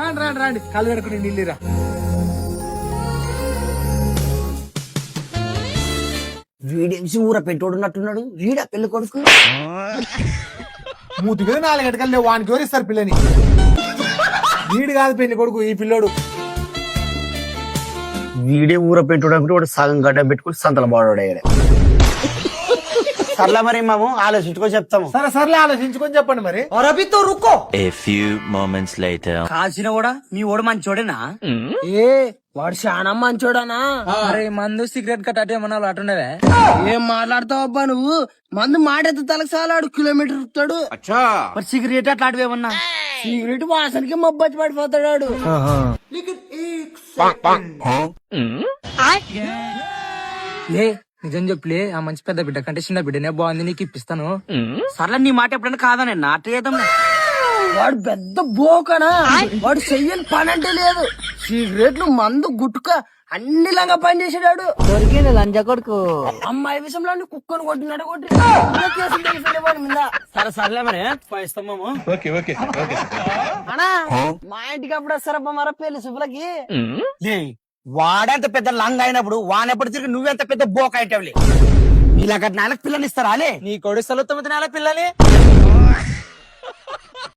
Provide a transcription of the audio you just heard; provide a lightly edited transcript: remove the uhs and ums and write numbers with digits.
రాండి రాండి రాండి కాలు కడుకుని నీళ్ళిరా. వీడేసి ఊర పెట్టోడున్నట్టున్నాడు. వీడా పెళ్లి కొడుకు. మూతి మీద 4 గంటలు లేవు, వానికి ఎవరిస్తారు పిల్లని? వీడు కాదు పెళ్లి కొడుకు, ఈ పిల్లోడు. వీడే ఊర పెట్టోడు అనుకుంటే వాడు సగం గడ్డ పెట్టుకుని సంతల బాడోడయ్యాడు. సర్లే మరి మేము ఆలోచించుకొని చెప్తాము. సరే సర్లే ఆలోచించుకొని చెప్పండి మరి. రబితో రుక్కో. A few moments later. కాల్చిన కూడా మీ ఓడు మంచోడేనా? ఏ వాడు చాలా మంచోడనా? అరే మందు సిగరెట్ కట్ అటే మన అటుండవే. ఏం మాట్లాడతావు అబ్బా నువ్వు? మందు మాటెత్త తలకు సాలాడు కిలోమీటర్ ఇస్తాడు. మరి సిగరెట్ అట్లాంటివి ఏమన్నా? సిగరెట్ వాసనకి మబ్బచ్చి పడిపోతాడు. లే నిజం చెప్పులే, ఆ మంచి పెద్ద బిడ్డ కంటే చిన్న బిడ్డనే బాగుంది, నీకు ఇప్పిస్తాను. సర్లే నీ మాట ఎప్పుడైనా కాదనే నాట చేద్దాం. వాడు పెద్ద బోకనా? వాడు చెయ్యని పని అంటే లేదు. సిగరెట్లు మందు గుట్టుక అన్ని లంగా పని చేసాడు. దొరికింది లంజ కొడుకు. అమ్మాయి విషయంలో కుక్కను కొట్టినాడు కొట్టి కేసులు తెలిసిన వాడి మీద. సరే సర్లే మరి పోయిస్తాము. అన్నా మా ఇంటికి అప్పుడు వస్తారబ్బా మర పెళ్లి శుభ్రకి. వాడెంత పెద్ద లంగ్ అయినప్పుడు వానెప్పుడు తిరిగి నువ్వెంత పెద్ద బోక అయిటవులే. ఇలాగ నెలకు పిల్లని ఇస్తారా? నీ కొడుకు సలుత్తమతి నెల పిల్లలే.